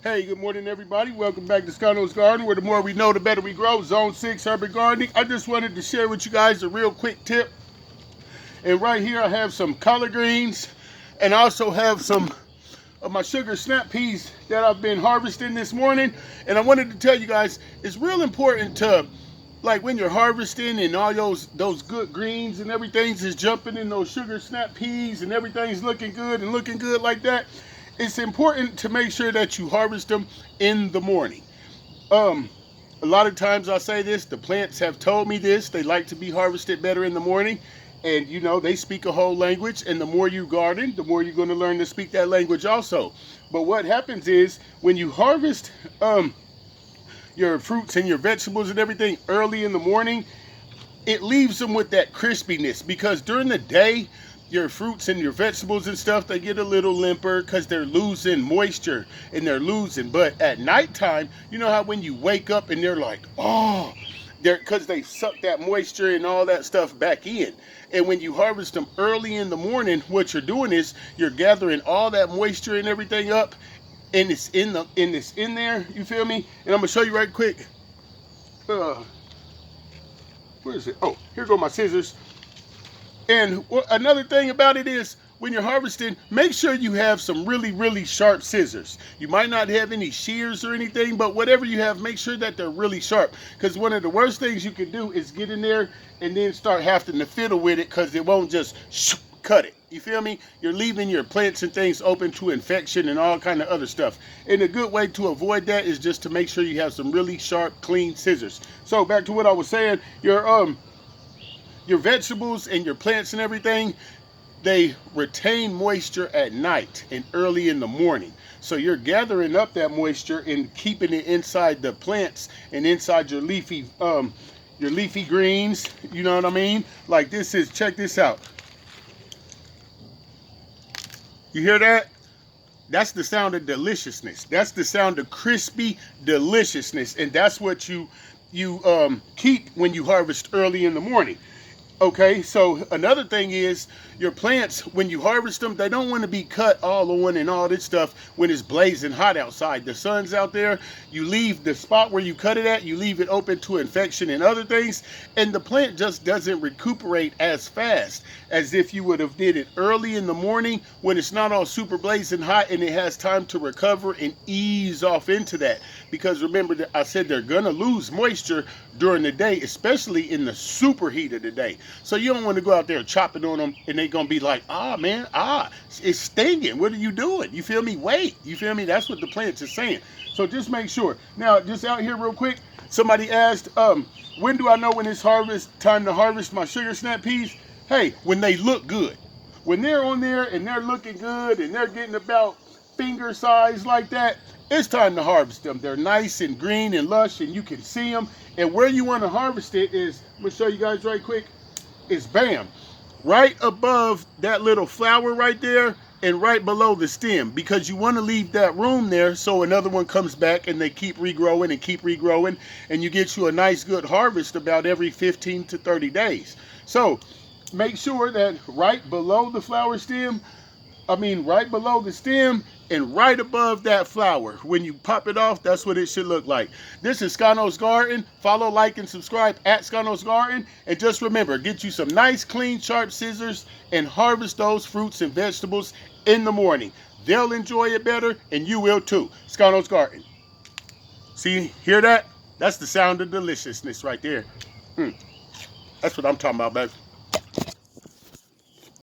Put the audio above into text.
Hey, good morning, everybody. Welcome back to Scano's Garden, where the more we know, the better we grow. Zone 6 Urban Gardening. I just wanted to share with you guys a real quick tip. And right here, I have some collard greens, and I also have some of my sugar snap peas that I've been harvesting this morning. And I wanted to tell you guys, it's real important to, like, when you're harvesting and all those good greens and everything's is jumping in those sugar snap peas and everything's looking good like that, it's important to make sure that you harvest them in the morning. A lot of times I say this, the plants have told me this, they like to be harvested better in the morning. And you know, they speak a whole language, and the more you garden, the more you're going to learn to speak that language also. But what happens is, when you harvest your fruits and your vegetables and everything early in the morning, it leaves them with that crispiness, because during the day, your fruits and your vegetables and stuff, they get a little limper because they're losing moisture and they're losing. But at nighttime, you know how when you wake up and they're like, oh, because they suck that moisture and all that stuff back in. And when you harvest them early in the morning, what you're doing is you're gathering all that moisture and everything up, and it's in there. You feel me? And I'm gonna show you right quick. Where is it? Oh, here go my scissors. And another thing about it is, when you're harvesting, make sure you have some really sharp scissors. You might not have any shears or anything, but whatever you have, make sure that they're really sharp. Because one of the worst things you can do is get in there and then start having to fiddle with it, because it won't just cut it. You feel me? You're leaving your plants and things open to infection and all kind of other stuff. And a good way to avoid that is just to make sure you have some really sharp, clean scissors. So back to what I was saying, your vegetables and your plants and everything, they retain moisture at night and early in the morning. So you're gathering up that moisture and keeping it inside the plants and inside your leafy greens. You know what I mean? Like this is, check this out. You hear that? That's the sound of deliciousness. That's the sound of crispy deliciousness. And that's what you keep when you harvest early in the morning. Okay, so another thing is, your plants, when you harvest them, they don't want to be cut all on and all this stuff when it's blazing hot outside. The sun's out there, you leave the spot where you cut it at, you leave it open to infection and other things, and the plant just doesn't recuperate as fast as if you would have did it early in the morning when it's not all super blazing hot and it has time to recover and ease off into that. Because remember that I said they're gonna lose moisture during the day, especially in the super heat of the day. So you don't want to go out there chopping on them and they're gonna be like, it's stinging, what are you doing? You feel me? Wait, you feel me? That's what the plants is saying. So just make sure. Now, just out here real quick, somebody asked, when do I know when it's time to harvest my sugar snap peas? Hey, when they look good. When they're on there and they're looking good and they're getting about finger size like that, it's time to harvest them. They're nice and green and lush and you can see them. And where you want to harvest it is, I'm going to show you guys right quick, is bam, right above that little flower right there and right below the stem, because you want to leave that room there so another one comes back and they keep regrowing and you get you a nice good harvest about every 15 to 30 days. So make sure that right below the stem and right above that flower, when you pop it off, that's what it should look like. This is Scano's Garden. Follow, like, and subscribe at Scano's Garden. And just remember, get you some nice, clean, sharp scissors and harvest those fruits and vegetables in the morning. They'll enjoy it better, and you will too. Scano's Garden. See, hear that? That's the sound of deliciousness right there. That's what I'm talking about, baby.